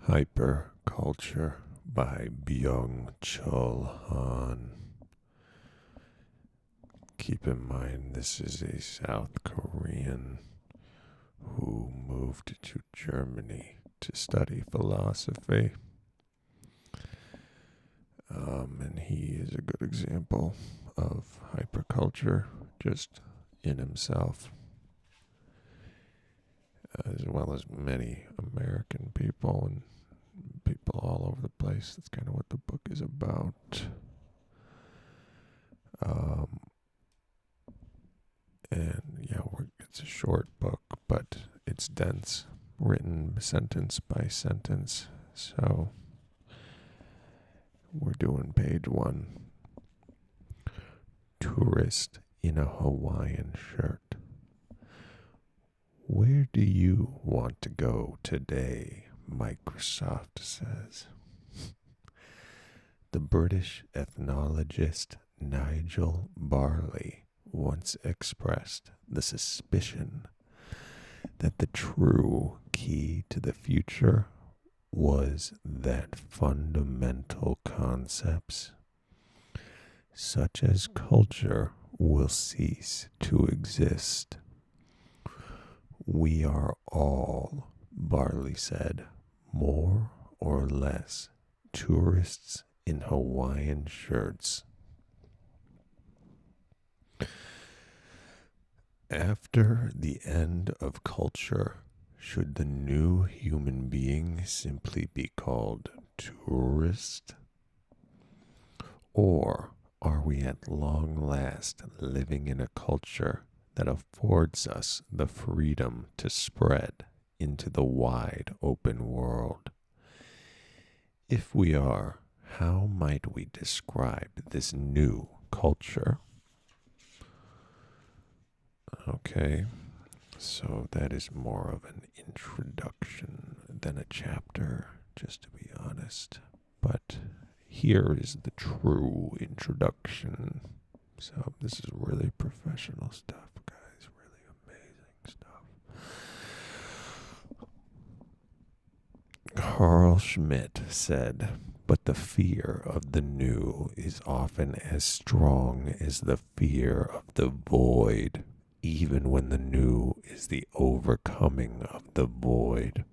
Hyperculture by Byung-Chul Han. Keep in mind, this is a South Korean who moved to Germany to study philosophy. And he is a good example of hyperculture just in himself, as well as many American people and people all over the place. That's kind of what the book is about. It's a short book, but it's dense, written sentence by sentence. So we're doing page 1. Tourist in a Hawaiian shirt. Where do you want to go today? Microsoft says. The British ethnologist Nigel Barley once expressed the suspicion that the true key to the future was that fundamental concepts, such as culture, will cease to exist. We are all, Barley said, more or less tourists in Hawaiian shirts. After the end of culture, should the new human being simply be called tourist? Or are we at long last living in a culture that affords us the freedom to spread into the wide open world? If we are, how might we describe this new culture? Okay, so that is more of an introduction than a chapter, just to be honest. But here is the true introduction. So this is really professional stuff, guys. Really amazing stuff. Carl Schmitt said, but the fear of the new is often as strong as the fear of the void, even when the new is the overcoming of the void.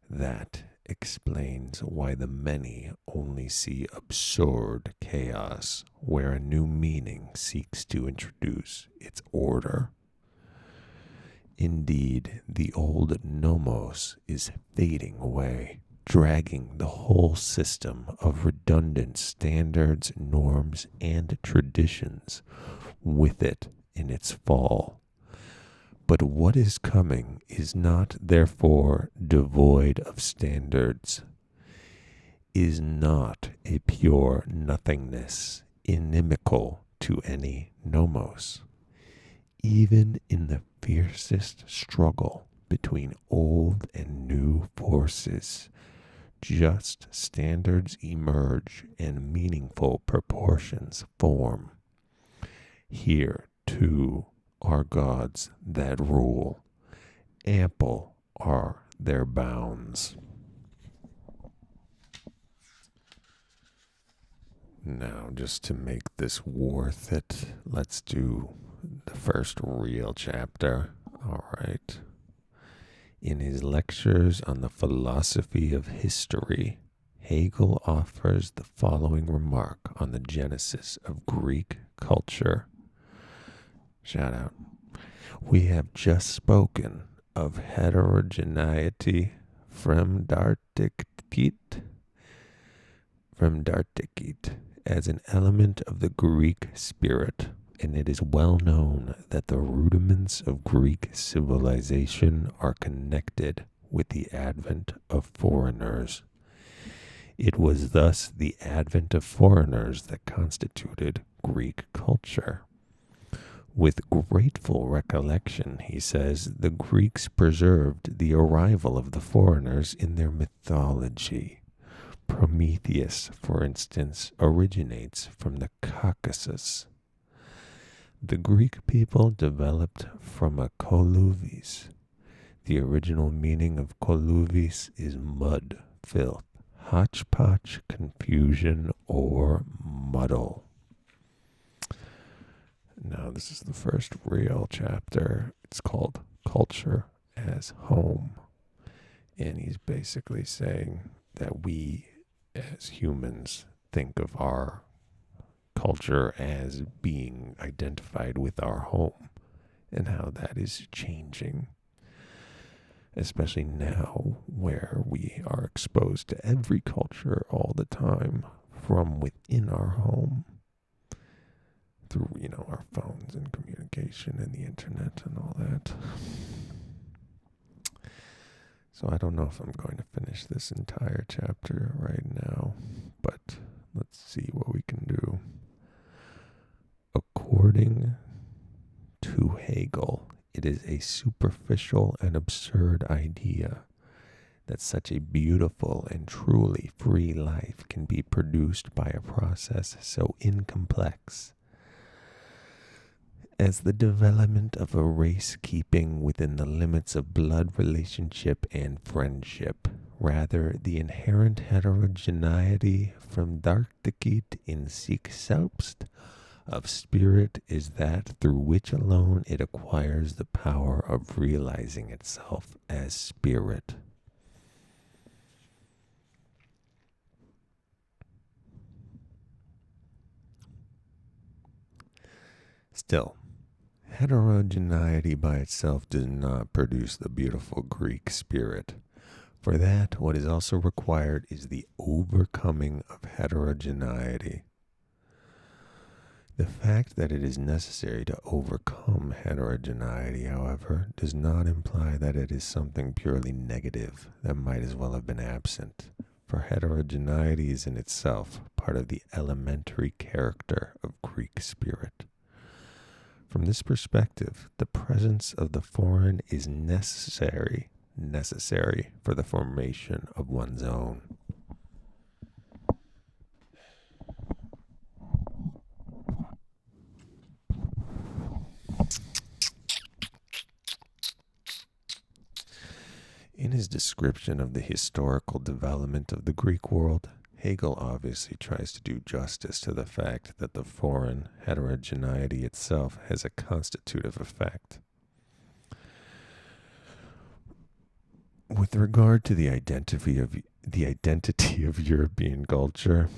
That explains why the many only see absurd chaos where a new meaning seeks to introduce its order. Indeed, the old nomos is fading away, dragging the whole system of redundant standards, norms, and traditions with it in its fall. But what is coming is not therefore devoid of standards, is not a pure nothingness, inimical to any nomos. Even in the fiercest struggle between old and new forces, just standards emerge and meaningful proportions form. Here, too, are gods that rule. Ample are their bounds. Now, just to make this worth it, let's do the first real chapter. All right. In his lectures on the philosophy of history, Hegel offers the following remark on the genesis of Greek culture. Shout out. We have just spoken of heterogeneity from Dartikit as an element of the Greek spirit, and it is well known that the rudiments of Greek civilization are connected with the advent of foreigners. It was thus the advent of foreigners that constituted Greek culture. With grateful recollection, he says, the Greeks preserved the arrival of the foreigners in their mythology. Prometheus, for instance, originates from the Caucasus. The Greek people developed from a Coluvis, The original meaning of koluvis is mud, filth, hodgepodge, confusion, or muddle. Now, this is the first real chapter. It's called Culture as Home. And he's basically saying that we, as humans, think of our culture as being identified with our home and how that is changing, especially now where we are exposed to every culture all the time from within our home through, our phones and communication and the internet and all that. So I don't know if I'm going to finish this entire chapter right now, but let's see what we can do. According to Hegel, it is a superficial and absurd idea that such a beautiful and truly free life can be produced by a process so incomplex as the development of a race keeping within the limits of blood relationship and friendship. Rather, the inherent heterogeneity from Darktikit in sich selbst of spirit is that through which alone it acquires the power of realizing itself as spirit. Still, heterogeneity by itself does not produce the beautiful Greek spirit. For that, what is also required is the overcoming of heterogeneity. The fact that it is necessary to overcome heterogeneity, however, does not imply that it is something purely negative that might as well have been absent, for heterogeneity is in itself part of the elementary character of Greek spirit. From this perspective, the presence of the foreign is necessary for the formation of one's own. In his description of the historical development of the Greek world, Hegel obviously tries to do justice to the fact that the foreign heterogeneity itself has a constitutive effect. With regard to the identity of European culture,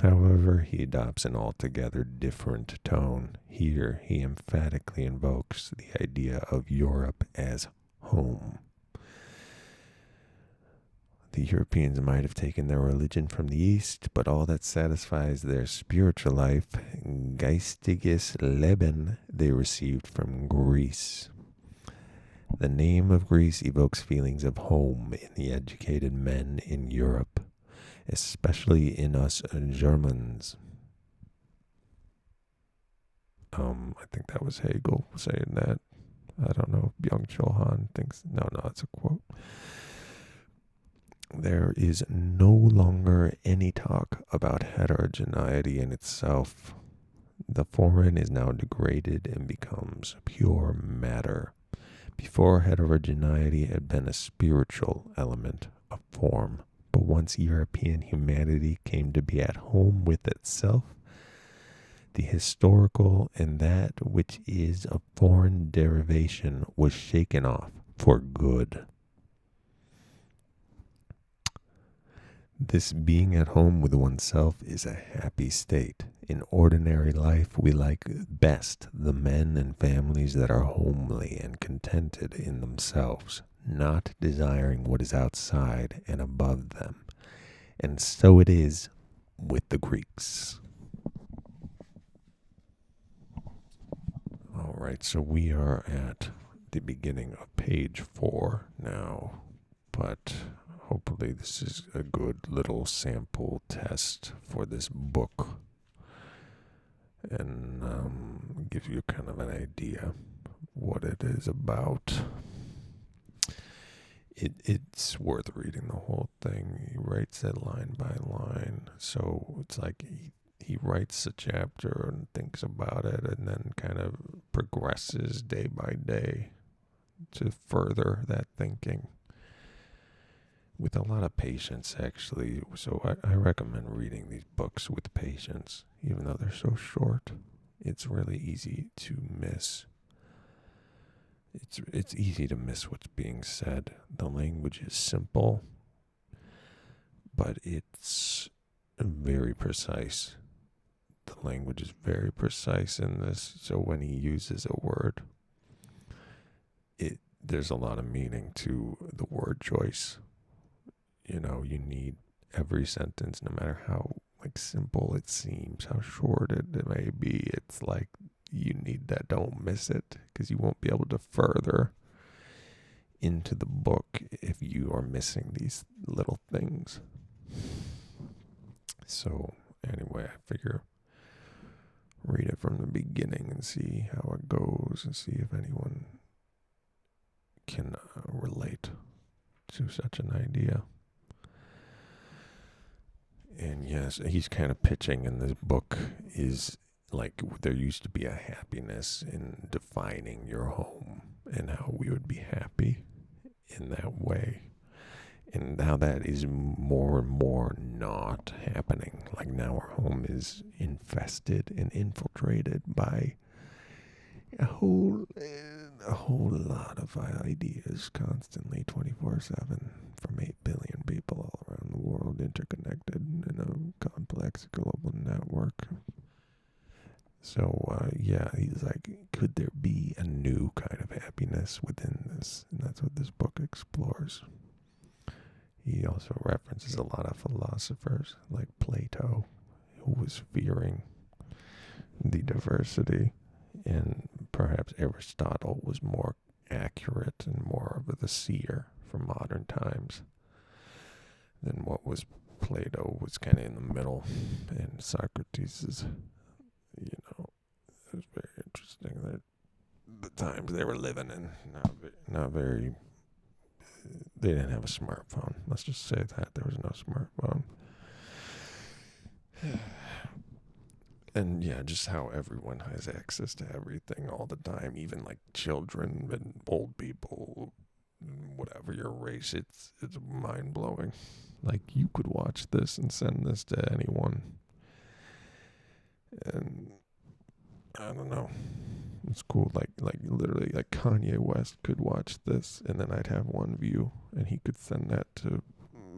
however, he adopts an altogether different tone. Here, he emphatically invokes the idea of Europe as home. The Europeans might have taken their religion from the East, but all that satisfies their spiritual life, geistiges Leben, they received from Greece. The name of Greece evokes feelings of home in the educated men in Europe, especially in us Germans. I think that was Hegel saying that. I don't know if Byung-Chul Han thinks. No, it's a quote. There is no longer any talk about heterogeneity in itself. The foreign is now degraded and becomes pure matter. Before, heterogeneity had been a spiritual element, a form. But once European humanity came to be at home with itself, the historical and that which is of foreign derivation was shaken off for good. This being at home with oneself is a happy state. In ordinary life, we like best the men and families that are homely and contented in themselves, not desiring what is outside and above them. And so it is with the Greeks. All right, so we are at the beginning of page 4 now, but hopefully this is a good little sample test for this book and gives you kind of an idea what it is about. It's worth reading the whole thing. He writes it line by line, so it's like he writes a chapter and thinks about it and then kind of progresses day by day. to further that thinking with a lot of patience, actually. So I recommend reading these books with patience, even though they're so short. It's really easy to miss. It's easy to miss what's being said. The language is simple, but it's very precise. The language is very precise in this. So when he uses a word, there's a lot of meaning to the word choice. You know, you need every sentence, no matter how simple it seems, how short it may be. It's like you need that. Don't miss it, because you won't be able to further into the book if you are missing these little things. So anyway, I figure read it from the beginning and see how it goes, and see if anyone can relate to such an idea. And yes, he's kind of pitching in this book is like there used to be a happiness in defining your home and how we would be happy in that way. And now that is more and more not happening. Like now our home is infested and infiltrated by a whole lot of ideas constantly 24/7 from 8 billion people all around the world, interconnected in a complex global network. So yeah, he's like, could there be a new kind of happiness within this? And that's what this book explores. He also references a lot of philosophers like Plato, who was fearing the diversity, and perhaps Aristotle was more accurate and more of the seer from modern times than what was Plato was kind of in the middle. And Socrates is, it was very interesting that the times they were living in, not very, they didn't have a smartphone. Let's just say that there was no smartphone. And yeah, just how everyone has access to everything all the time, even like children and old people, whatever your race, it's mind blowing. Like you could watch this and send this to anyone, and I don't know, it's cool. Like literally, like Kanye West could watch this, and then I'd have one view, and he could send that to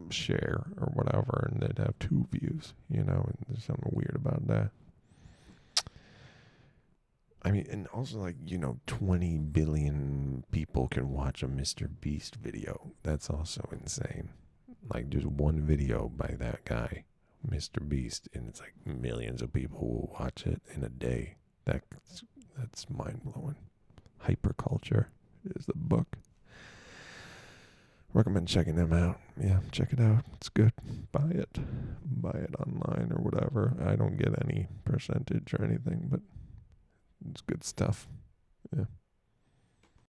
share or whatever, and they'd have 2 views. And there's something weird about that. I mean, and also 20 billion people can watch a Mr. Beast video. That's also insane. Like, there's one video by that guy, Mr. Beast, and it's like millions of people will watch it in a day. That's mind-blowing. Hyperculture is the book. Recommend checking them out. Yeah, check it out. It's good. Buy it. Buy it online or whatever. I don't get any percentage or anything, but it's good stuff. Yeah.